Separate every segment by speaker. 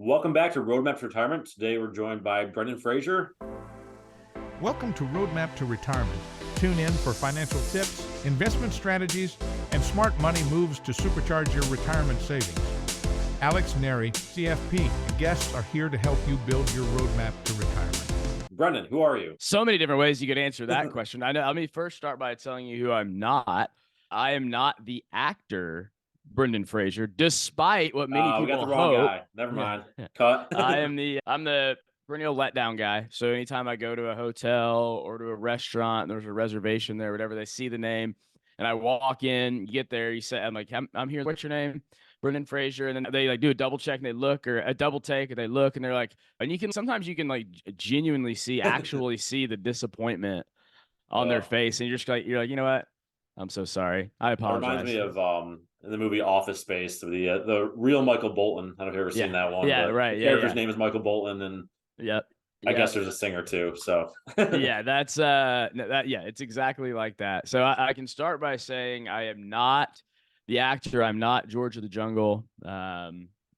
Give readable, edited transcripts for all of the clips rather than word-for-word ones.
Speaker 1: Welcome back to Roadmap to Retirement. Today we're joined by Brendan Frazier.
Speaker 2: Welcome to Roadmap to Retirement. Tune in for financial tips, investment strategies, and smart money moves to supercharge your retirement savings. Alex Neri, CFP, and guests are here to help you build your roadmap to retirement.
Speaker 1: Brendan, who are you?
Speaker 3: So many different ways you could answer that question. I know. Let me first start by telling you who I'm not. I am not the actor Brendan Frazier, despite what many people
Speaker 1: we got the wrong
Speaker 3: hope.
Speaker 1: guy. Never mind. Cut.
Speaker 3: I'm the perennial letdown guy. So anytime I go to a hotel or to a restaurant, and there's a reservation there, whatever, they see the name, and I walk in, get there, you say, I'm like, I'm here. What's your name? Brendan Frazier. And then they like do a double check and they look, or a double take and they look, and they're like, and sometimes you can like genuinely actually see the disappointment on their face. And you're like, you know what? I'm so sorry. I apologize.
Speaker 1: It reminds me of the movie Office Space, the real Michael Bolton. I don't know if you've ever seen that one.
Speaker 3: Yeah,
Speaker 1: but
Speaker 3: right.
Speaker 1: The character's name is Michael Bolton, and I guess there's a singer too. So
Speaker 3: yeah, that's it's exactly like that. So I can start by saying I am not the actor. I'm not George of the Jungle.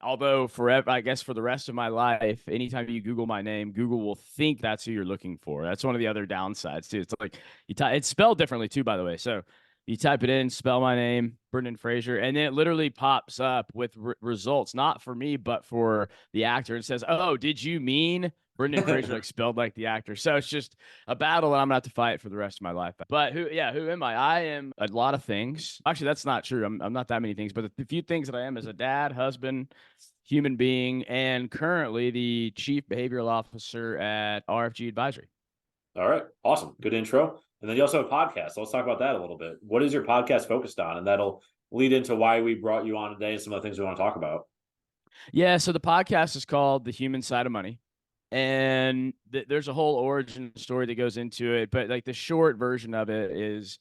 Speaker 3: Although forever, I guess for the rest of my life, anytime you Google my name, Google will think that's who you're looking for. That's one of the other downsides too. It's like it's spelled differently too, by the way. So you type it in, spell my name, Brendan Frazier, and then it literally pops up with results, not for me, but for the actor. It says, "Oh, did you mean Brendan Frazier, like spelled like the actor?" So it's just a battle that I'm gonna have to fight for the rest of my life. But who am I? I am a lot of things. Actually, that's not true. I'm not that many things, but the few things that I am is a dad, husband, human being, and currently the chief behavioral officer at RFG Advisory.
Speaker 1: All right. Awesome. Good intro. And then you also have a podcast. So let's talk about that a little bit. What is your podcast focused on? And that'll lead into why we brought you on today and some of the things we want to talk about.
Speaker 3: Yeah. So the podcast is called The Human Side of Money. And there's a whole origin story that goes into it. But like the short version of it is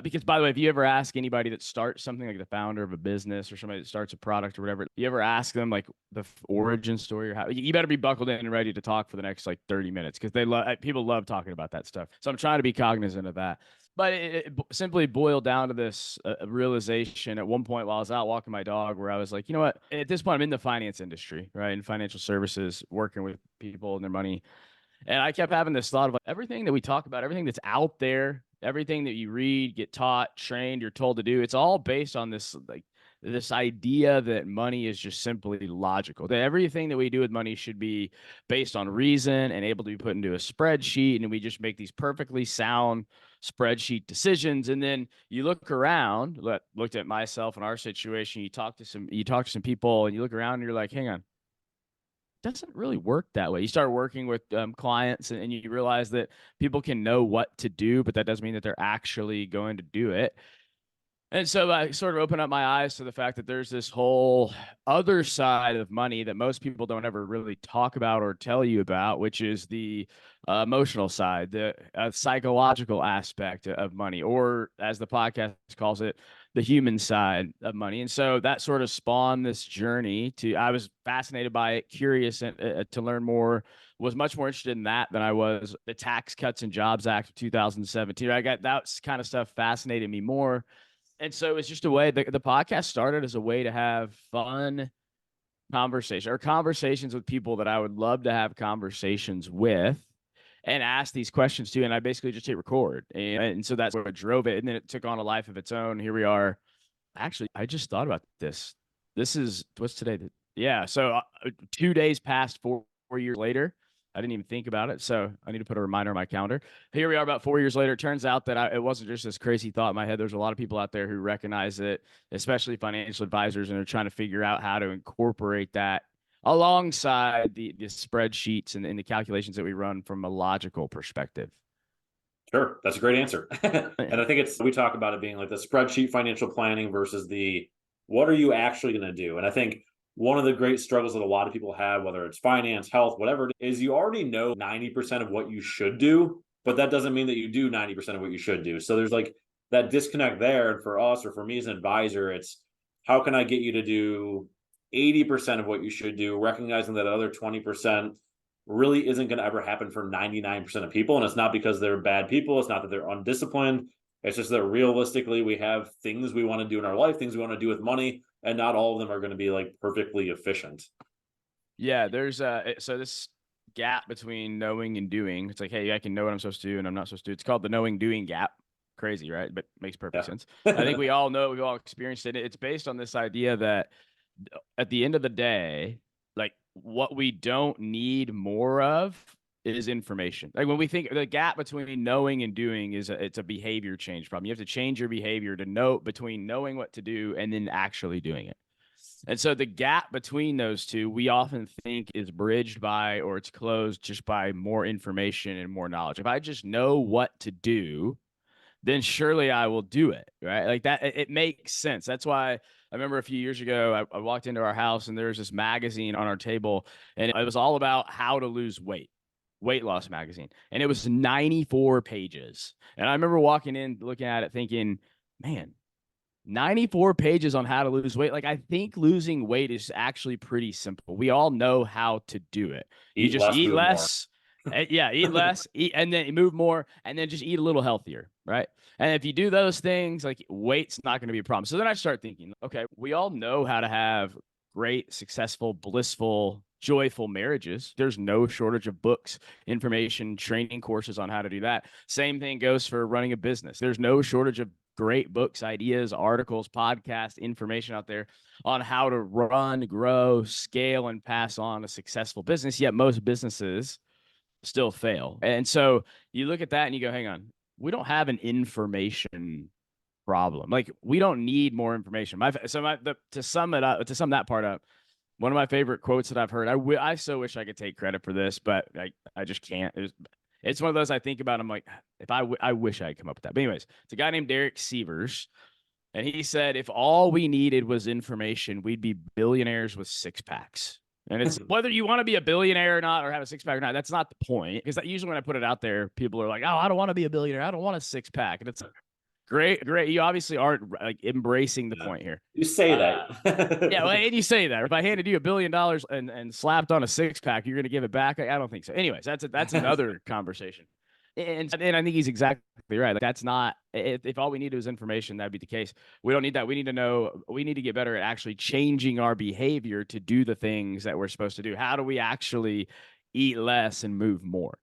Speaker 3: because, by the way, if you ever ask anybody that starts something, like the founder of a business or somebody that starts a product or whatever, you ever ask them like the origin story or how, you better be buckled in and ready to talk for the next like 30 minutes because people love talking about that stuff. So I'm trying to be cognizant of that. But it simply boiled down to this realization at one point while I was out walking my dog, where I was like, you know what? At this point, I'm in the finance industry, right? In financial services, working with people and their money. And I kept having this thought of like, everything that we talk about, everything that's out there, everything that you read, get taught, trained, you're told to do, it's all based on this idea that money is just simply logical, that everything that we do with money should be based on reason and able to be put into a spreadsheet. And we just make these perfectly sound spreadsheet decisions. And then you look around, looked at myself and our situation, you talk to some people and you look around and you're like, hang on, doesn't really work that way. You start working with clients and you realize that people can know what to do, but that doesn't mean that they're actually going to do it. And so I sort of opened up my eyes to the fact that there's this whole other side of money that most people don't ever really talk about or tell you about, which is the emotional side, the psychological aspect of money, or as the podcast calls it, the human side of money. And so that sort of spawned this journey I was fascinated by it, curious to learn more, was much more interested in that than I was the Tax Cuts and Jobs Act of 2017. I got that kind of stuff fascinated me more. And so it's just a way, the podcast started as a way to have fun conversations with people that I would love to have conversations with and ask these questions to. And I basically just hit record. And so that's what drove it. And then it took on a life of its own. Here we are. Actually, I just thought about this. This is, what's today? Yeah. So 2 days past 4 years later. I didn't even think about it. So I need to put a reminder on my calendar. Here we are about 4 years later. It turns out that it wasn't just this crazy thought in my head. There's a lot of people out there who recognize it, especially financial advisors, and are trying to figure out how to incorporate that alongside the spreadsheets and the calculations that we run from a logical perspective.
Speaker 1: Sure. That's a great answer. And I think we talk about it being like the spreadsheet financial planning versus what are you actually going to do? And I think one of the great struggles that a lot of people have, whether it's finance, health, whatever it is, you already know 90% of what you should do, but that doesn't mean that you do 90% of what you should do. So there's like that disconnect there. And for us, or for me as an advisor, it's how can I get you to do 80% of what you should do, recognizing that other 20% really isn't going to ever happen for 99% of people. And it's not because they're bad people. It's not that they're undisciplined. It's just that realistically, we have things we want to do in our life, things we want to do with money, and not all of them are going to be like perfectly efficient.
Speaker 3: Yeah, there's so this gap between knowing and doing. It's like, hey, I can know what I'm supposed to do and I'm not supposed to do. It's called the knowing doing gap. Crazy, right? But makes perfect sense. I think we all know, we've all experienced it. It's based on this idea that at the end of the day, like what we don't need more of is information. Like when we think the gap between knowing and doing it's a behavior change problem. You have to change your behavior to know between knowing what to do and then actually doing it. And so the gap between those two, we often think is bridged by, or it's closed just by more information and more knowledge. If I just know what to do, then surely I will do it. Right. Like that, it makes sense. That's why I remember a few years ago, I walked into our house and there was this magazine on our table and it was all about how to lose weight loss magazine. And it was 94 pages. And I remember walking in, looking at it thinking, man, 94 pages on how to lose weight. Like, I think losing weight is actually pretty simple. We all know how to do it. You just eat less. Yeah, eat less, eat, and then move more, and then just eat a little healthier, right? And if you do those things, like weight's not going to be a problem. So then I start thinking, okay, we all know how to have great, successful, blissful, joyful marriages. There's no shortage of books, information, training courses on how to do that. Same thing goes for running a business. There's no shortage of great books, ideas, articles, podcasts, information out there on how to run, grow, scale, and pass on a successful business. Yet most businesses still fail. And so you look at that and you go, hang on, we don't have an information problem. Like we don't need more information. To sum that part up, one of my favorite quotes that I've heard, I so wish I could take credit for this, but I just can't. It's one of those I think about. I'm like, if I wish I had come up with that. But anyways, it's a guy named Derek Sievers. And he said, if all we needed was information, we'd be billionaires with six packs. And it's whether you want to be a billionaire or not, or have a six pack or not, that's not the point. Because usually when I put it out there, people are like, oh, I don't want to be a billionaire. I don't want a six pack. And it's great. You obviously aren't like embracing the point here.
Speaker 1: You say that.
Speaker 3: Yeah, well, and you say that. If I handed you $1 billion and slapped on a six pack, you're going to give it back? I don't think so. Anyways, that's another conversation. And I think he's exactly right. Like that's not, if all we need is information, that'd be the case. We don't need that. We need to get better at actually changing our behavior to do the things that we're supposed to do. How do we actually eat less and move more?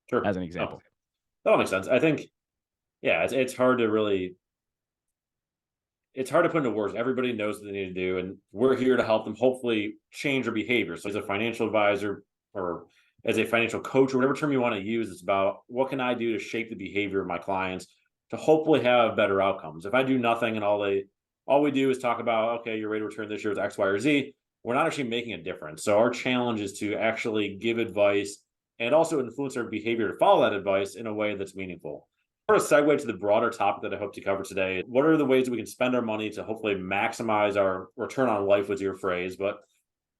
Speaker 1: Sure.
Speaker 3: As an example.
Speaker 1: That all makes sense. I think, yeah, it's hard to put into words. Everybody knows what they need to do, and we're here to help them hopefully change their behavior. So as a financial advisor or as a financial coach or whatever term you want to use, it's about what can I do to shape the behavior of my clients to hopefully have better outcomes. If I do nothing and all we do is talk about, okay, your rate of return this year is X, Y, or Z, we're not actually making a difference. So our challenge is to actually give advice and also influence our behavior to follow that advice in a way that's meaningful. For a segue to the broader topic that I hope to cover today, what are the ways that we can spend our money to hopefully maximize our return on life, was your phrase, but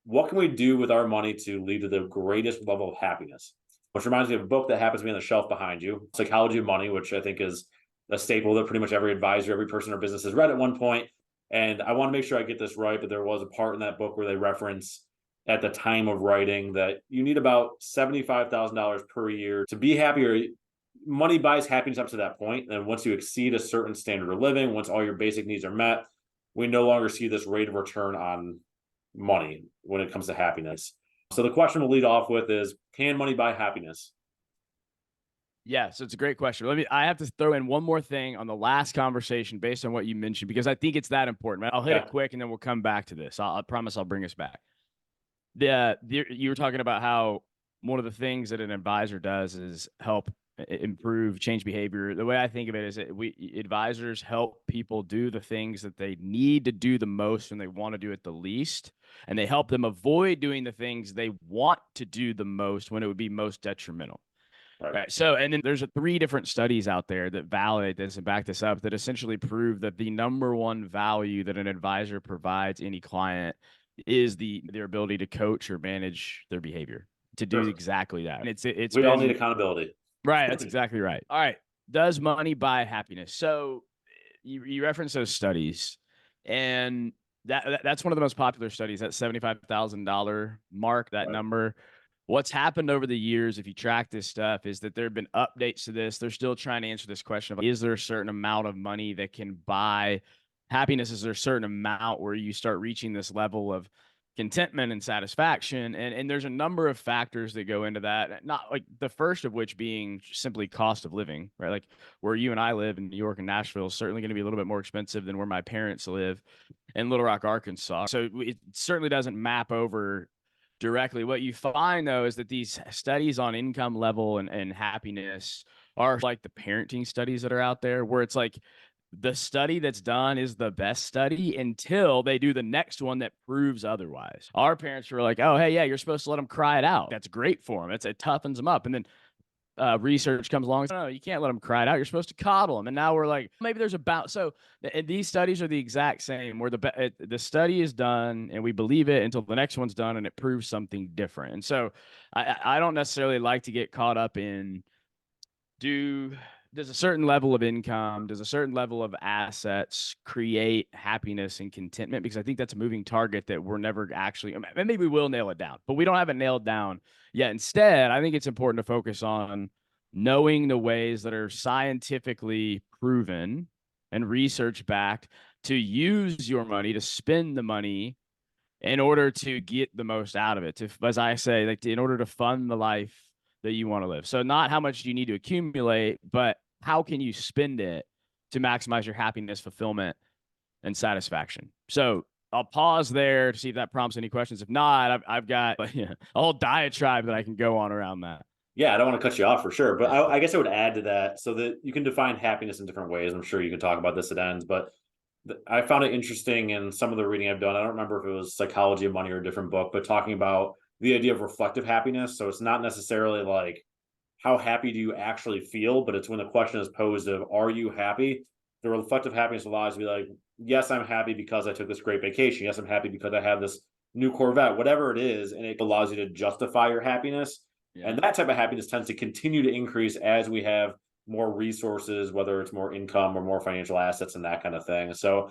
Speaker 1: what can we do with our money to lead to the greatest level of happiness? Which reminds me of a book that happens to be on the shelf behind you, Psychology of Money, which I think is a staple that pretty much every advisor, every person in our business has read at one point. And I want to make sure I get this right, but there was a part in that book where they reference at the time of writing that you need about $75,000 per year to be happier. Money buys happiness up to that point. And once you exceed a certain standard of living, once all your basic needs are met, we no longer see this rate of return on money when it comes to happiness. So the question we'll lead off with is, can money buy happiness?
Speaker 3: Yeah, so it's a great question. I have to throw in one more thing on the last conversation based on what you mentioned, because I think it's that important. I'll hit it quick and then we'll come back to this. I promise I'll bring us back. You were talking about how one of the things that an advisor does is help improve, change behavior. The way I think of it is that advisors help people do the things that they need to do the most when they want to do it the least. And they help them avoid doing the things they want to do the most when it would be most detrimental. Right. So, and then there's 3 different studies out there that validate this and back this up that essentially prove that the number one value that an advisor provides any client is their ability to coach or manage their behavior to do exactly that. And
Speaker 1: we all need accountability.
Speaker 3: Right. That's exactly right. All right. Does money buy happiness? So you reference those studies, and that's one of the most popular studies, that $75,000 mark, that number. What's happened over the years, if you track this stuff, is that there have been updates to this. They're still trying to answer this question of, is there a certain amount of money that can buy happiness? Is there a certain amount where you start reaching this level of contentment and satisfaction. And there's a number of factors that go into that. Not like the first of which being simply cost of living, right? Like where you and I live in New York and Nashville is certainly going to be a little bit more expensive than where my parents live in Little Rock, Arkansas. So it certainly doesn't map over directly. What you find though is that these studies on income level and happiness are like the parenting studies that are out there, where it's like the study that's done is the best study until they do the next one that proves otherwise. Our parents were like, oh, hey, yeah, you're supposed to let them cry it out. That's great for them. It toughens them up. And then research comes along. No, you can't let them cry it out. You're supposed to coddle them. And now we're like, maybe there's about so. And these studies are the exact same. Where the study is done and we believe it until the next one's done and it proves something different. And so I don't necessarily like to get caught up in does a certain level of income, does a certain level of assets create happiness and contentment? Because I think that's a moving target that we're never actually, maybe we will nail it down, but we don't have it nailed down yet. Instead, I think it's important to focus on knowing the ways that are scientifically proven and research backed to use your money, to spend the money in order to get the most out of it. To, as I say, like in order to fund the life that you want to live. So not how much do you need to accumulate, but how can you spend it to maximize your happiness, fulfillment, and satisfaction. So I'll pause there to see if that prompts any questions. If not, I've got a whole diatribe that I can go on around that.
Speaker 1: Yeah, I don't want to cut you off for sure, but I guess I would add to that so that you can define happiness in different ways. I'm sure you can talk about this at ends, but I found it interesting in some of the reading I've done. I don't remember if it was Psychology of Money or a different book, but talking about the idea of reflective happiness. So it's not necessarily like how happy do you actually feel, but it's when the question is posed of, are you happy? The reflective happiness allows you to be like, yes, I'm happy because I took this great vacation. Yes, I'm happy because I have this new Corvette, whatever it is. And it allows you to justify your happiness. Yeah. And that type of happiness tends to continue to increase as we have more resources, whether it's more income or more financial assets and that kind of thing. So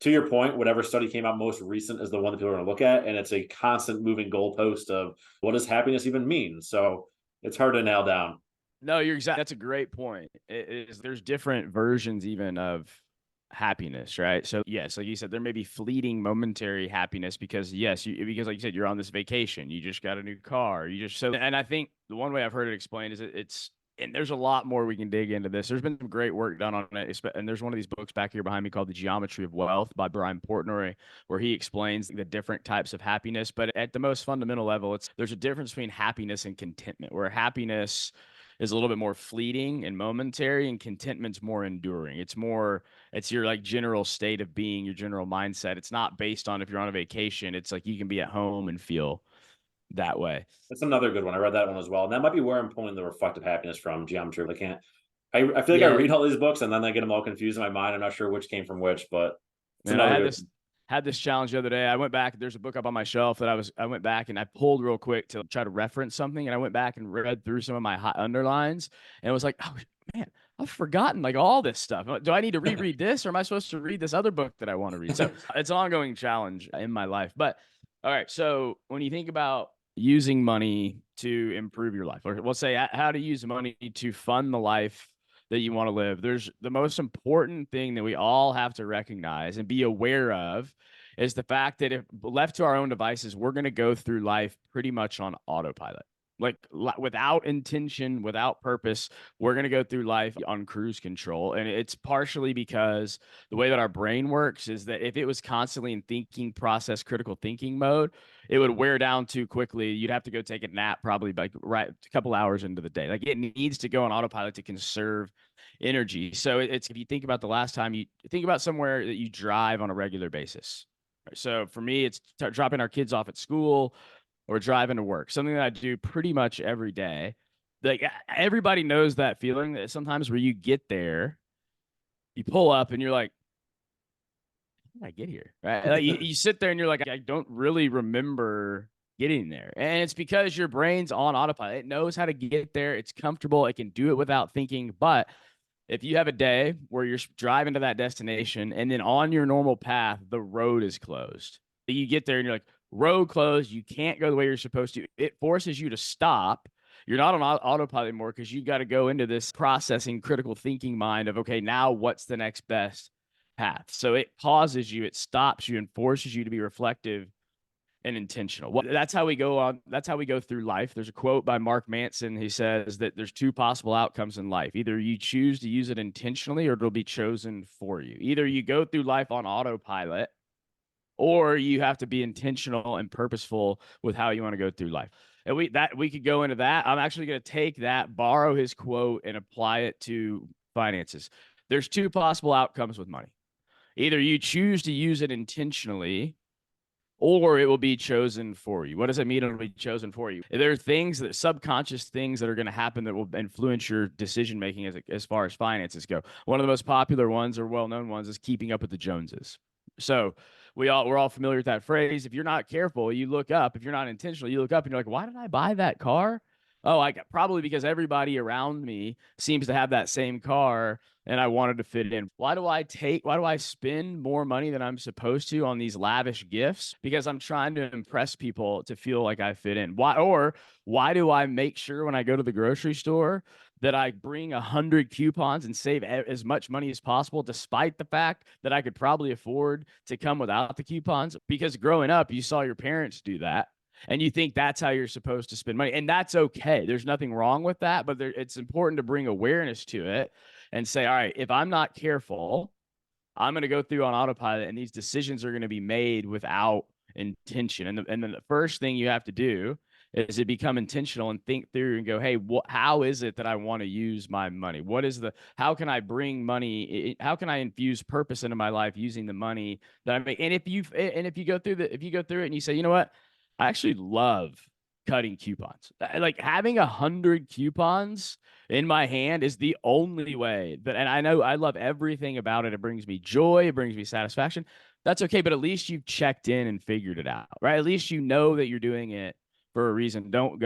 Speaker 1: to your point, whatever study came out most recent is the one that people are going to look at. And it's a constant moving goalpost of what does happiness even mean? So it's hard to nail down.
Speaker 3: No, you're exactly. That's a great point. There's different versions even of happiness, right? So yes, like you said, there may be fleeting, momentary happiness because because like you said, you're on this vacation, you just got a new car, and I think the one way I've heard it explained is and there's a lot more we can dig into this. There's been some great work done on it. And there's one of these books back here behind me called The Geometry of Wealth by Brian Portnoy, where he explains the different types of happiness. But at the most fundamental level, there's a difference between happiness and contentment, where happiness is a little bit more fleeting and momentary, and contentment's more enduring. It's your like general state of being, your general mindset. It's not based on if you're on a vacation. It's like you can be at home and feel that way.
Speaker 1: That's another good one. I read that one as well. And that might be where I'm pulling the reflective happiness from, Geometry. I feel like I read all these books and then I get them all confused in my mind. I'm not sure which came from which, but
Speaker 3: I had this challenge the other day. I went back, there's a book up on my shelf that I went back and I pulled real quick to try to reference something. And I went back and read through some of my underlines and it was like, oh man, I've forgotten like all this stuff. Do I need to reread this or am I supposed to read this other book that I want to read? So it's an ongoing challenge in my life. But all right. So when you think about using money to improve your life, or we'll say how to use money to fund the life that you want to live, there's the most important thing that we all have to recognize and be aware of is the fact that if left to our own devices, we're going to go through life pretty much on autopilot. Like without intention, without purpose, we're going to go through life on cruise control. And it's partially because the way that our brain works is that if it was constantly in thinking process, critical thinking mode, it would wear down too quickly. You'd have to go take a nap probably like right a couple hours into the day. Like it needs to go on autopilot to conserve energy. So it's if you think about the last time you think about somewhere that you drive on a regular basis. So for me, it's dropping our kids off at school or driving to work, something that I do pretty much every day. Like everybody knows that feeling that sometimes where you get there, you pull up and you're like, how did I get here? Right? Like you sit there and you're like, I don't really remember getting there. And it's because your brain's on autopilot. It knows how to get there. It's comfortable. It can do it without thinking. But if you have a day where you're driving to that destination and then on your normal path, the road is closed, you get there and you're like, road closed, you can't go the way you're supposed to. It forces you to stop. You're not on autopilot anymore because you've got to go into this processing, critical thinking mind of, okay, now what's the next best path? So it pauses you, it stops you, and forces you to be reflective and intentional. That's how we go on. That's how we go through life. There's a quote by Mark Manson. He says that there's two possible outcomes in life. Either you choose to use it intentionally or it'll be chosen for you. Either you go through life on autopilot or you have to be intentional and purposeful with how you want to go through life. And we could go into that. I'm actually going to take that, borrow his quote, and apply it to finances. There's two possible outcomes with money. Either you choose to use it intentionally or it will be chosen for you. What does it mean it'll be chosen for you? There are things, that subconscious things that are going to happen that will influence your decision making as far as finances go. One of the most popular ones or well-known ones is keeping up with the Joneses. So we're all familiar with that phrase. If you're not careful, you look up. If you're not intentional, you look up and you're like, why did I buy that car? Oh, probably because everybody around me seems to have that same car and I wanted to fit in. Why do I spend more money than I'm supposed to on these lavish gifts? Because I'm trying to impress people to feel like I fit in. Why do I make sure when I go to the grocery store that I bring 100 coupons and save as much money as possible, despite the fact that I could probably afford to come without the coupons? Because growing up, you saw your parents do that. And you think that's how you're supposed to spend money. And that's okay. There's nothing wrong with that, but it's important to bring awareness to it and say, all right, if I'm not careful, I'm going to go through on autopilot and these decisions are going to be made without intention. And then the first thing you have to do is to become intentional and think through and go, hey, how is it that I want to use my money? How can I bring money? How can I infuse purpose into my life using the money that I make? And if you go through it and you say, you know what? I actually love cutting coupons. Like having 100 coupons in my hand is the only way and I know I love everything about it. It brings me joy. It brings me satisfaction. That's okay. But at least you've checked in and figured it out, right? At least you know that you're doing it for a reason. You don't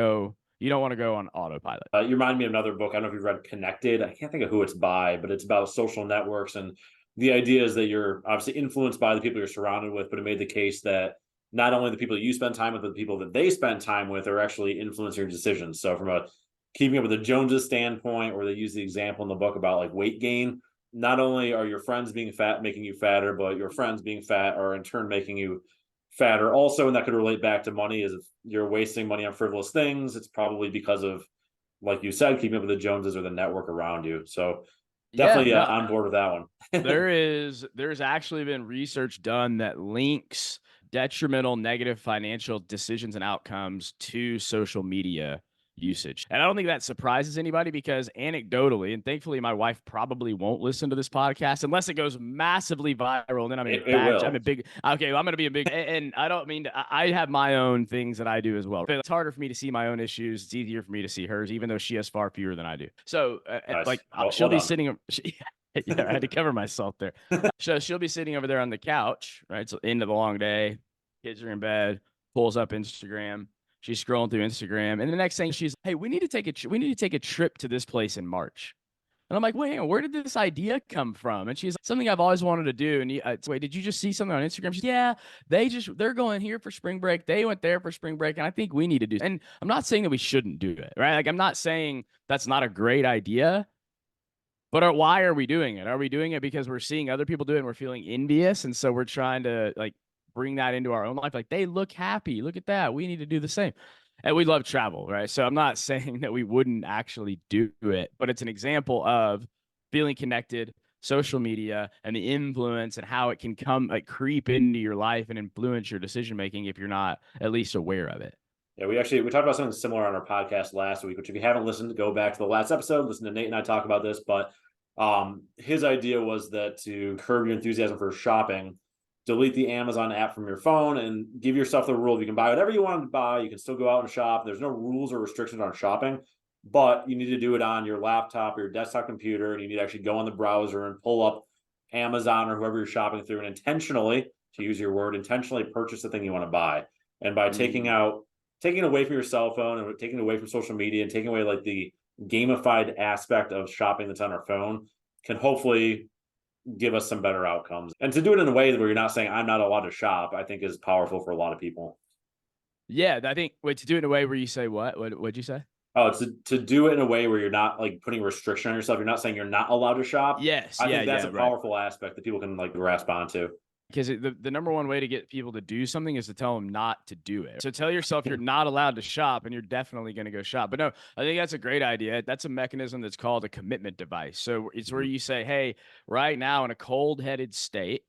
Speaker 3: want to go on autopilot.
Speaker 1: You remind me of another book. I don't know if you've read Connected. I can't think of who it's by, but it's about social networks. And the idea is that you're obviously influenced by the people you're surrounded with, but it made the case that not only the people you spend time with, but the people that they spend time with are actually influencing your decisions. So from a keeping up with the Joneses standpoint, or they use the example in the book about like weight gain, not only are your friends being fat making you fatter, but your friends being fat are in turn making you fatter also. And that could relate back to money, is if you're wasting money on frivolous things, it's probably because of, like you said, keeping up with the Joneses or the network around you. So definitely on board with that one.
Speaker 3: There's actually been research done that links detrimental negative financial decisions and outcomes to social media usage. And I don't think that surprises anybody, because anecdotally, and thankfully my wife probably won't listen to this podcast unless it goes massively viral. And then I'm going to be a big, and I don't mean I have my own things that I do as well. It's harder for me to see my own issues. It's easier for me to see hers, even though she has far fewer than I do. So
Speaker 1: Nice.
Speaker 3: She'll be sitting. Yeah, I had to cover myself there. So she'll be sitting over there on the couch, right? So end of the long day, kids are in bed, pulls up Instagram. She's scrolling through Instagram, and the next thing she's, hey, we need to take a trip to this place in March. And I'm like, wait, where did this idea come from? And she's like, something I've always wanted to do. And wait, did you just see something on Instagram? She's, yeah, they're going here for spring break. They went there for spring break, and I think we need to do. And I'm not saying that we shouldn't do it, right? Like, I'm not saying that's not a great idea. But why are we doing it? Are we doing it because we're seeing other people do it and we're feeling envious? And so we're trying to like bring that into our own life. Like, they look happy. Look at that. We need to do the same. And we love travel, right? So I'm not saying that we wouldn't actually do it, but it's an example of feeling connected, social media, and the influence and how it can creep into your life and influence your decision-making if you're not at least aware of it.
Speaker 1: Yeah, we talked about something similar on our podcast last week, which if you haven't listened, go back to the last episode, listen to Nate and I talk about this. But his idea was that to curb your enthusiasm for shopping, delete the Amazon app from your phone and give yourself the rule. You can buy whatever you want to buy. You can still go out and shop. There's no rules or restrictions on shopping, but you need to do it on your laptop or your desktop computer. And you need to actually go on the browser and pull up Amazon or whoever you're shopping through and intentionally, to use your word, intentionally purchase the thing you want to buy. And by taking away from your cell phone and taking away from social media and taking away like the gamified aspect of shopping that's on our phone, can hopefully give us some better outcomes. And to do it in a way where you're not saying I'm not allowed to shop, I think is powerful for a lot of people.
Speaker 3: Yeah, I think to do it in a way where you say what'd you say?
Speaker 1: Oh, it's to do it in a way where you're not like putting a restriction on yourself. You're not saying you're not allowed to shop.
Speaker 3: Yes.
Speaker 1: I think that's a powerful aspect that people can like grasp onto.
Speaker 3: Because the number one way to get people to do something is to tell them not to do it. So tell yourself you're not allowed to shop, and you're definitely going to go shop. But no, I think that's a great idea. That's a mechanism that's called a commitment device. So it's where you say, hey, right now in a cold-headed state,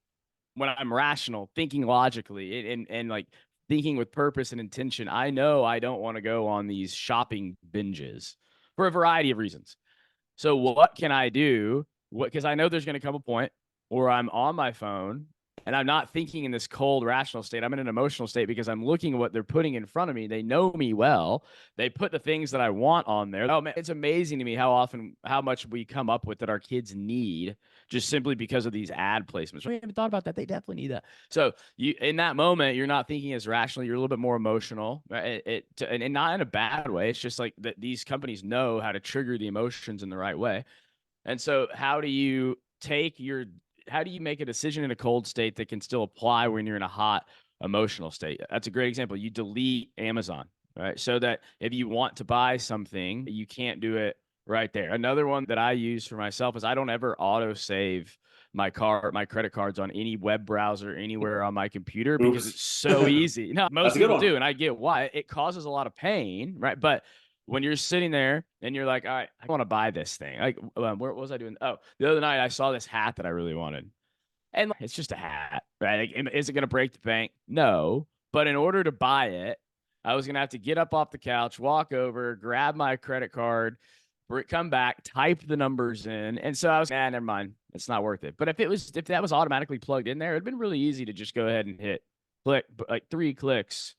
Speaker 3: when I'm rational, thinking logically, and like thinking with purpose and intention, I know I don't want to go on these shopping binges for a variety of reasons. So what can I do? Because I know there's going to come a point where I'm on my phone and I'm not thinking in this cold, rational state. I'm in an emotional state because I'm looking at what they're putting in front of me. They know me well. They put the things that I want on there. Oh man, it's amazing to me how much we come up with that our kids need just simply because of these ad placements. We haven't thought about that. They definitely need that. So you, in that moment, you're not thinking as rationally. You're a little bit more emotional, right? And not in a bad way. It's just like that these companies know how to trigger the emotions in the right way. And so how do you make a decision in a cold state that can still apply when you're in a hot emotional state? That's a great example. You delete Amazon, right? So that if you want to buy something, you can't do it right there. Another one that I use for myself is I don't ever auto save my credit cards on any web browser anywhere on my computer because it's so easy. No, most people do, and I get why. It causes a lot of pain, right? But when you're sitting there and you're like, all right, I want to buy this thing. Like, what was I doing? Oh, the other night I saw this hat that I really wanted. And it's just a hat, right? Like, is it going to break the bank? No. But in order to buy it, I was going to have to get up off the couch, walk over, grab my credit card, come back, type the numbers in. And so I was, never mind. It's not worth it. But if that was automatically plugged in there, it'd been really easy to just go ahead and hit click, like 3 clicks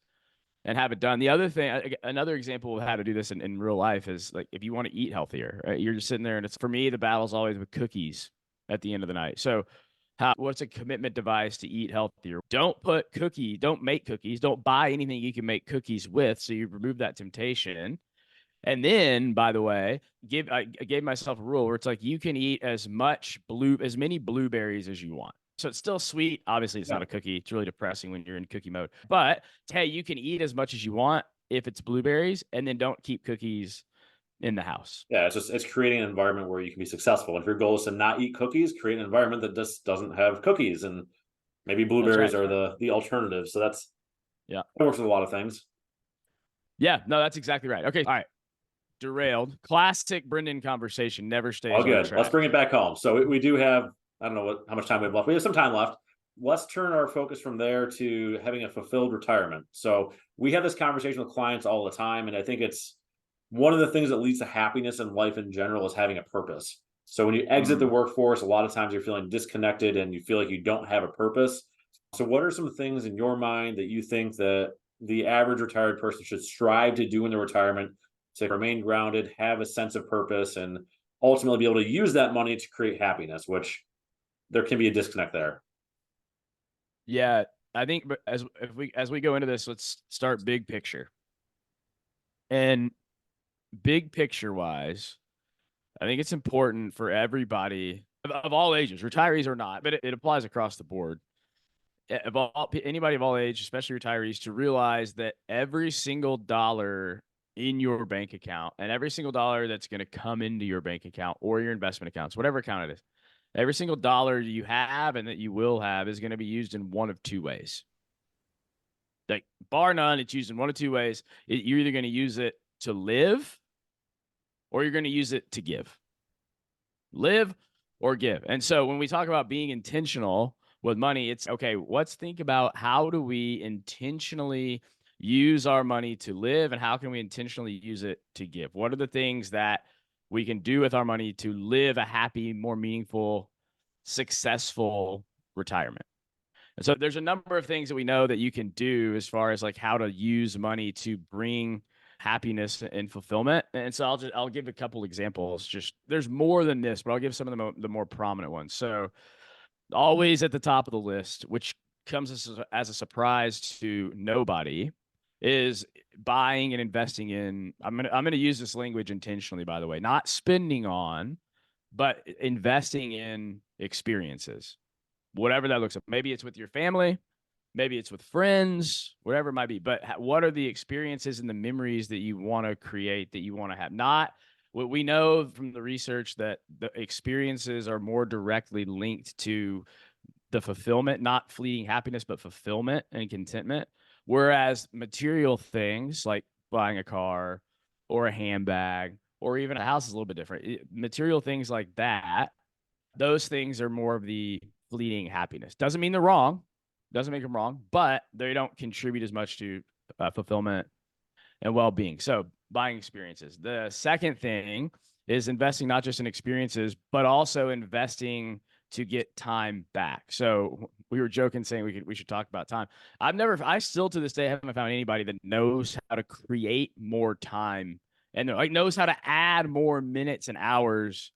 Speaker 3: and have it done. The other thing, another example of how to do this in real life is like if you want to eat healthier, right? You're just sitting there, and it's, for me, the battle's always with cookies at the end of the night. So what's a commitment device to eat healthier? Don't make cookies. Don't buy anything you can make cookies with. So you remove that temptation. And then, by the way, I gave myself a rule where it's like you can eat as many blueberries as you want. So it's still sweet. Obviously, it's not a cookie. It's really depressing when you're in cookie mode. But hey, you can eat as much as you want if it's blueberries, and then don't keep cookies in the house.
Speaker 1: Yeah, it's creating an environment where you can be successful. If your goal is to not eat cookies, create an environment that just doesn't have cookies, and maybe blueberries are the alternative. So that works with a lot of things.
Speaker 3: Yeah, no, that's exactly right. Okay, all right. Derailed. Classic Brendan conversation. Never stays
Speaker 1: All good.
Speaker 3: on track.
Speaker 1: Let's bring it back home. So we do have, I don't know how much time we have left. We have some time left. Let's turn our focus from there to having a fulfilled retirement. So we have this conversation with clients all the time, and I think it's one of the things that leads to happiness in life in general is having a purpose. So when you exit the workforce, a lot of times you're feeling disconnected and you feel like you don't have a purpose. So what are some things in your mind that you think that the average retired person should strive to do in their retirement to remain grounded, have a sense of purpose, and ultimately be able to use that money to create happiness, which there can be a disconnect there?
Speaker 3: Yeah, I think as we go into this, let's start big picture. And big picture wise, I think it's important for everybody of all ages, retirees or not, but it applies across the board. Anybody of all age, especially retirees, to realize that every single dollar in your bank account and every single dollar that's going to come into your bank account or your investment accounts, whatever account it is, every single dollar you have and that you will have is going to be used in one of 2 ways. Like, bar none, it's used in one of 2 ways. You're either going to use it to live or you're going to use it to give. Live or give. And so when we talk about being intentional with money, it's okay, let's think about how do we intentionally use our money to live, and how can we intentionally use it to give? What are the things that we can do with our money to live a happy, more meaningful, successful retirement? And so there's a number of things that we know that you can do as far as like how to use money to bring happiness and fulfillment. And so I'll give a couple examples. Just there's more than this, but I'll give some of the more prominent ones. So always at the top of the list, which comes as a surprise to nobody, is buying and investing in. I'm gonna use this language intentionally, by the way, not spending on, but investing in experiences, whatever that looks like. Maybe it's with your family, maybe it's with friends, whatever it might be. But what are the experiences and the memories that you want to create, that you want to have? Not what we know from the research that the experiences are more directly linked to the fulfillment, not fleeting happiness, but fulfillment and contentment. Whereas material things like buying a car or a handbag or even a house is a little bit different. Material things like that, those things are more of the fleeting happiness. Doesn't mean they're wrong, doesn't make them wrong, but they don't contribute as much to fulfillment and well-being. So buying experiences. The second thing is investing not just in experiences, but also investing to get time back. So we were joking saying we should talk about time. I still to this day haven't found anybody that knows how to create more time and like knows how to add more minutes and hours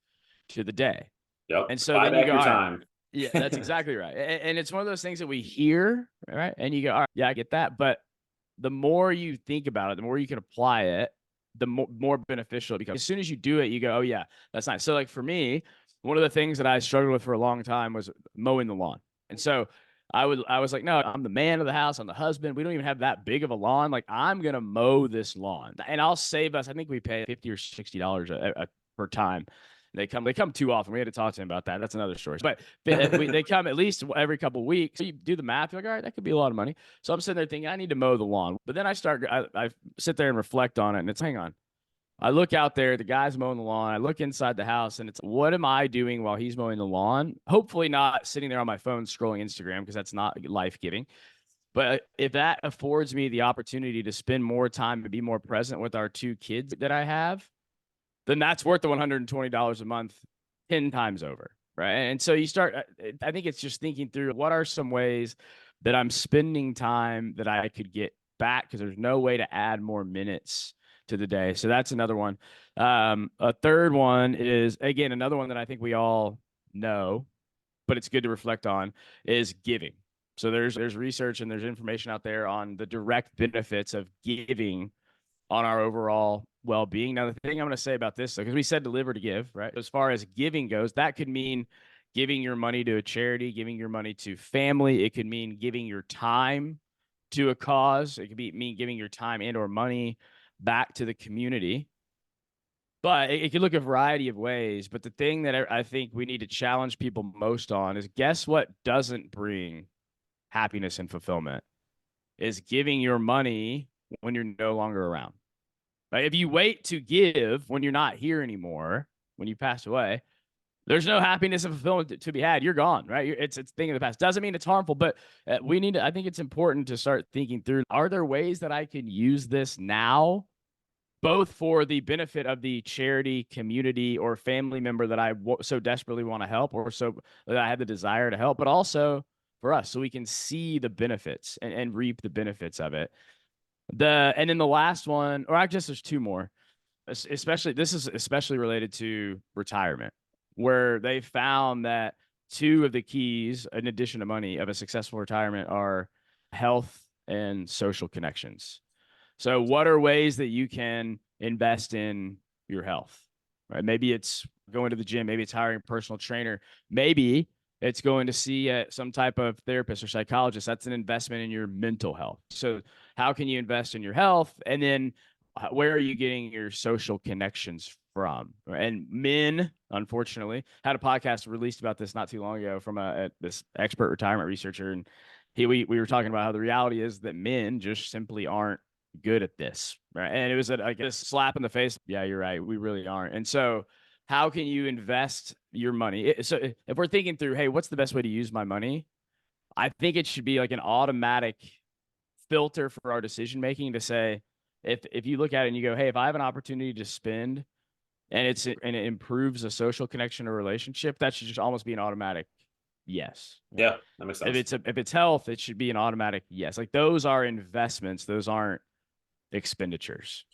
Speaker 3: to the day.
Speaker 1: Yep.
Speaker 3: And so
Speaker 1: Buy
Speaker 3: then
Speaker 1: back
Speaker 3: you go,
Speaker 1: your
Speaker 3: all right,
Speaker 1: time.
Speaker 3: yeah, that's exactly right. And it's one of those things that we hear, right? And you go, all right, yeah, I get that. But the more you think about it, the more you can apply it, the more beneficial it becomes. As soon as you do it, you go, oh yeah, that's nice. So like for me, one of the things that I struggled with for a long time was mowing the lawn. And so I was like, no, I'm the man of the house. I'm the husband. We don't even have that big of a lawn. Like I'm going to mow this lawn and I'll save us. I think we pay $50 or $60 per time. They come too often. We had to talk to him about that. That's another story. But they come at least every couple of weeks. So you do the math. You're like, all right, that could be a lot of money. So I'm sitting there thinking, I need to mow the lawn. But then I sit there and reflect on it. And it's, hang on. I look out there, the guy's mowing the lawn. I look inside the house and it's, what am I doing while he's mowing the lawn? Hopefully not sitting there on my phone scrolling Instagram because that's not life-giving. But if that affords me the opportunity to spend more time and be more present with our 2 kids that I have, then that's worth the $120 a month 10 times over, right? And so you start, I think it's just thinking through what are some ways that I'm spending time that I could get back because there's no way to add more minutes to the day. So that's another one. A third one is, again, another one that I think we all know, but it's good to reflect on, is giving. So there's research and there's information out there on the direct benefits of giving on our overall well-being. Now, the thing I'm going to say about this, because we said deliver to give, right? As far as giving goes, that could mean giving your money to a charity, giving your money to family. It could mean giving your time to a cause. It could mean giving your time and or money back to the community. But it could look a variety of ways. But the thing that I think we need to challenge people most on is, guess what doesn't bring happiness and fulfillment? Is giving your money when you're no longer around. Right? If you wait to give when you're not here anymore, when you pass away, there's no happiness and fulfillment to be had. You're gone, right? It's a thing of the past. Doesn't mean it's harmful, but we need to, I think it's important to start thinking through, are there ways that I can use this now, both for the benefit of the charity, community, or family member that I so desperately want to help, or so that I have the desire to help, but also for us so we can see the benefits and reap the benefits of it. And then the last one, or I guess there's 2 more, this is especially related to retirement, where they found that 2 of the keys, in addition to money, of a successful retirement are health and social connections. So what are ways that you can invest in your health, right? Maybe it's going to the gym. Maybe it's hiring a personal trainer. Maybe it's going to see some type of therapist or psychologist. That's an investment in your mental health. So how can you invest in your health? And then where are you getting your social connections from? And men, unfortunately, had a podcast released about this not too long ago from this expert retirement researcher. And we were talking about how the reality is that men just simply aren't good at this, right? And it was like a slap in the face. Yeah, you're right. We really aren't. And so how can you invest your money? So if we're thinking through, hey, what's the best way to use my money? I think it should be like an automatic filter for our decision-making to say, if you look at it and you go, hey, if I have an opportunity to spend and it improves a social connection or relationship, that should just almost be an automatic yes.
Speaker 1: Yeah, that makes sense.
Speaker 3: If it's health, it should be an automatic yes. Like those are investments. Those aren't expenditures.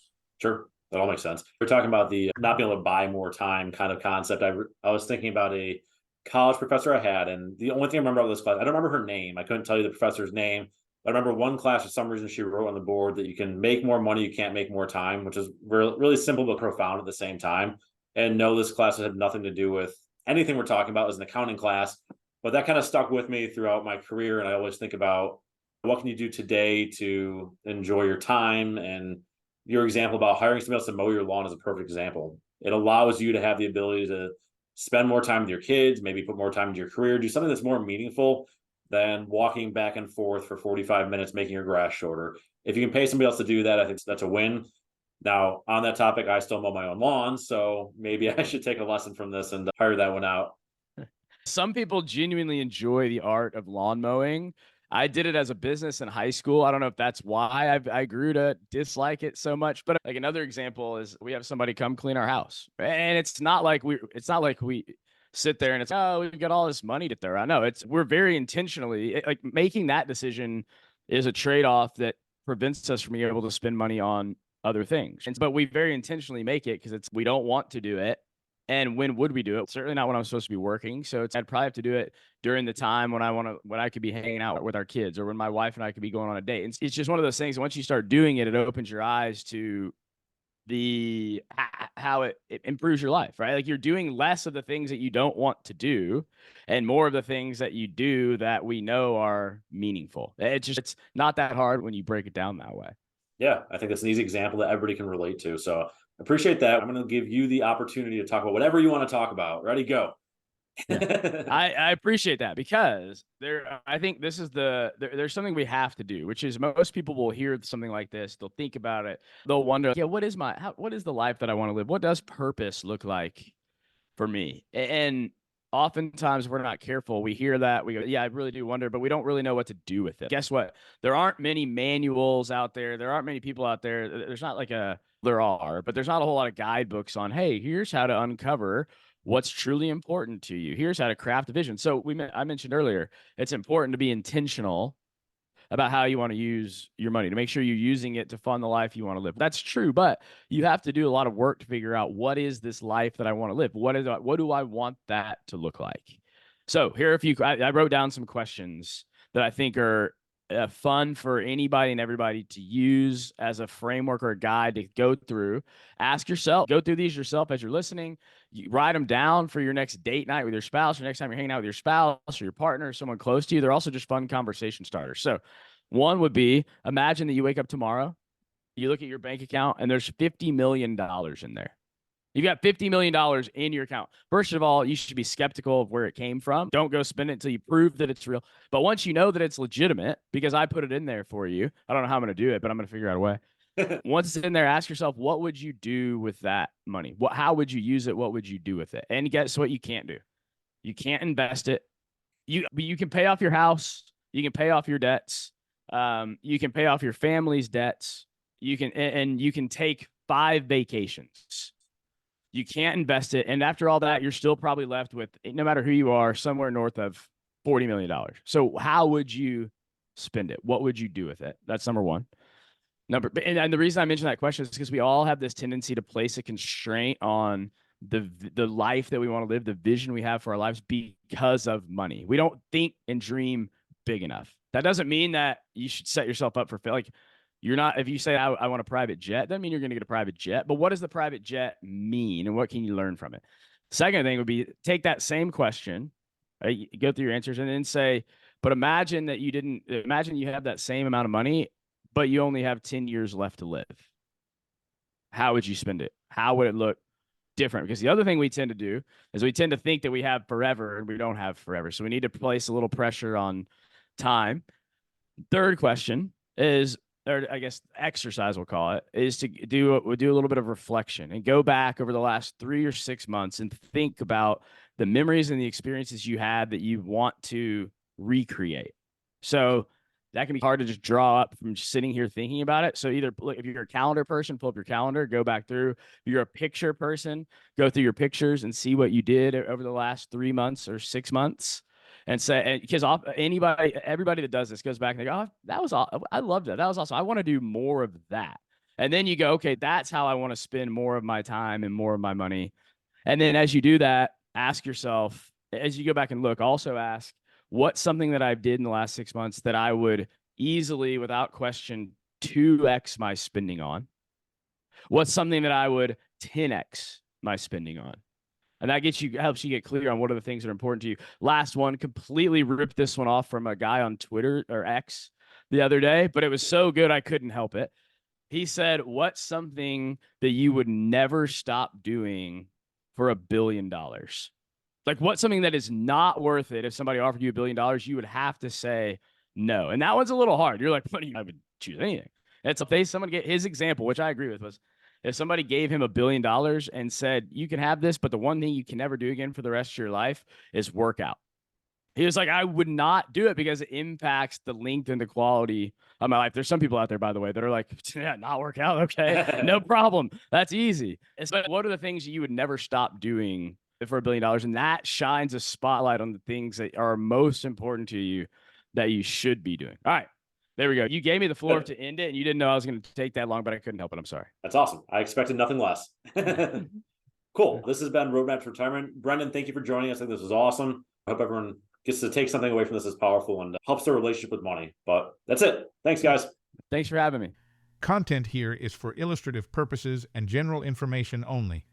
Speaker 1: Sure. That all makes sense. We're talking about the not being able to buy more time kind of concept. I was thinking about a college professor I had, and the only thing I remember about this class, I don't remember her name. I couldn't tell you the professor's name. But I remember one class, for some reason, she wrote on the board that you can make more money, you can't make more time, which is really simple but profound at the same time. And no, this class had nothing to do with anything we're talking about. It was an accounting class, but that kind of stuck with me throughout my career. And I always think about what can you do today to enjoy your time, and your example about hiring somebody else to mow your lawn is a perfect example. It allows you to have the ability to spend more time with your kids, maybe put more time into your career, do something that's more meaningful than walking back and forth for 45 minutes, making your grass shorter. If you can pay somebody else to do that, I think that's a win. Now, on that topic, I still mow my own lawn, so maybe I should take a lesson from this and hire that one out.
Speaker 3: Some people genuinely enjoy the art of lawn mowing. I did it as a business in high school. I don't know if that's why I grew to dislike it so much. But like another example is we have somebody come clean our house, and it's not like we sit there and it's, oh, we've got all this money to throw around. No, we're very intentionally like making that decision is a trade-off that prevents us from being able to spend money on other things. But we very intentionally make it because we don't want to do it. And when would we do it? Certainly not when I'm supposed to be working. So I'd probably have to do it during the time when I could be hanging out with our kids, or when my wife and I could be going on a date. And it's just one of those things. Once you start doing it, it opens your eyes to how it improves your life, right? Like you're doing less of the things that you don't want to do and more of the things that you do that we know are meaningful. It's not that hard when you break it down that way.
Speaker 1: Yeah, I think that's an easy example that everybody can relate to. So appreciate that. I'm going to give you the opportunity to talk about whatever you want to talk about. Ready, go.
Speaker 3: Yeah. I appreciate that because I think this is there's something we have to do, which is most people will hear something like this. They'll think about it. They'll wonder, yeah, what is the life that I want to live? What does purpose look like for me? And oftentimes we're not careful. We hear that. We go, yeah, I really do wonder, but we don't really know what to do with it. Guess what? There aren't many manuals out there. There aren't many people out there. There's not like there are, but there's not a whole lot of guidebooks on, hey, here's how to uncover what's truly important to you. Here's how to craft a vision. So I mentioned earlier, it's important to be intentional about how you want to use your money, to make sure you're using it to fund the life you want to live. That's true, but you have to do a lot of work to figure out, what is this life that I want to live? What do I want that to look like? So here are a few. I wrote down some questions that I think are fun for anybody and everybody to use as a framework or a guide to go through. Ask yourself, go through these yourself as you're listening. You write them down for your next date night with your spouse, or next time you're hanging out with your spouse or your partner or someone close to you. They're also just fun conversation starters. So one would be, imagine that you wake up tomorrow, you look at your bank account, and there's $50 million in there. You've got $50 million in your account. First of all, you should be skeptical of where it came from. Don't go spend it until you prove that it's real. But once you know that it's legitimate, because I put it in there for you, I don't know how I'm going to do it, but I'm going to figure out a way. Once it's in there, ask yourself, what would you do with that money? How would you use it? What would you do with it? And guess what you can't do? You can't invest it. You can pay off your house. You can pay off your debts. You can pay off your family's debts. You can take 5 vacations. You can't invest it. And after all that, you're still probably left with, no matter who you are, somewhere north of $40 million. So how would you spend it? What would you do with it? That's number one. And the reason I mention that question is because we all have this tendency to place a constraint on the life that we want to live, the vision we have for our lives because of money. We don't think and dream big enough. That doesn't mean that you should set yourself up for failure. Like, you're not, if you say, I want a private jet, doesn't mean you're going to get a private jet. But what does the private jet mean, and what can you learn from it? Second thing would be, take that same question, right, go through your answers, and then say, but imagine you have that same amount of money, but you only have 10 years left to live. How would you spend it? How would it look different? Because the other thing we tend to do is we tend to think that we have forever, and we don't have forever. So we need to place a little pressure on time. Third question is, or I guess exercise we'll call it, is to do a little bit of reflection and go back over the last 3 or 6 months and think about the memories and the experiences you had that you want to recreate. So that can be hard to just draw up from just sitting here thinking about it. So either, if you're a calendar person, pull up your calendar, go back through. If you're a picture person, go through your pictures and see what you did over the last 3 months or 6 months. And say, because everybody that does this goes back and they go, oh, that was awesome. I loved it. That was awesome. I want to do more of that. And then you go, okay, that's how I want to spend more of my time and more of my money. And then as you do that, ask yourself, as you go back and look, also ask, what's something that I did in the last 6 months that I would easily, without question, 2x my spending on? What's something that I would 10x my spending on? And that helps you get clear on what are the things that are important to you. Last one, completely ripped this one off from a guy on Twitter or X the other day, but it was so good I couldn't help it. He said, what's something that you would never stop doing for $1 billion? Like what's something that is not worth it? If somebody offered you $1 billion, you would have to say no. And that one's a little hard. You're like, what do you, I would choose anything. It's if they, someone get his example, which I agree with, was if somebody gave him $1 billion and said, you can have this, but the one thing you can never do again for the rest of your life is work out. He was like, I would not do it because it impacts the length and the quality of my life. There's some people out there, by the way, that are like, yeah, not work out. Okay, no problem. That's easy. It's like, what are the things you would never stop doing for $1 billion? And that shines a spotlight on the things that are most important to you that you should be doing. All right, there we go. You gave me the floor to end it, and you didn't know I was going to take that long, but I couldn't help it. I'm sorry.
Speaker 1: That's awesome. I expected nothing less. Cool. This has been Roadmap to Retirement. Brendan, thank you for joining us. I think this was awesome. I hope everyone gets to take something away from this as powerful and helps their relationship with money. But that's it. Thanks, guys.
Speaker 3: Thanks for having me.
Speaker 2: Content here is for illustrative purposes and general information only.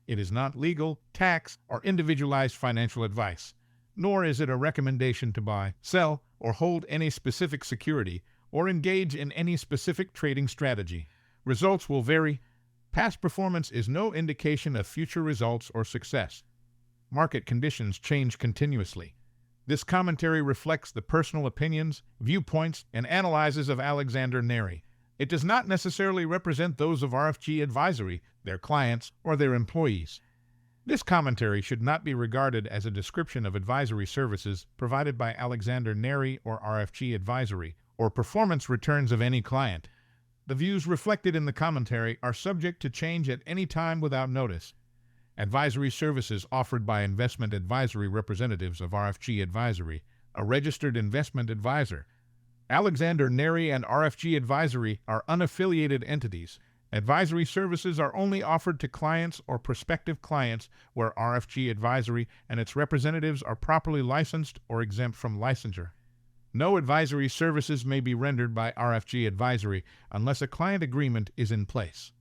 Speaker 2: It is not legal, tax, or individualized financial advice, nor is it a recommendation to buy, sell, or hold any specific security or engage in any specific trading strategy. Results will vary. Past performance is no indication of future results or success. Market conditions change continuously. This commentary reflects the personal opinions, viewpoints, and analyses of Alexander Neri. It does not necessarily represent those of RFG Advisory, their clients, or their employees. This commentary should not be regarded as a description of advisory services provided by Alexander Neri or RFG Advisory, or performance returns of any client. The views reflected in the commentary are subject to change at any time without notice. Advisory services offered by investment advisory representatives of RFG Advisory, a registered investment advisor. Alexander Neri and RFG Advisory are unaffiliated entities. Advisory services are only offered to clients or prospective clients where RFG Advisory and its representatives are properly licensed or exempt from licensure. No advisory services may be rendered by RFG Advisory unless a client agreement is in place.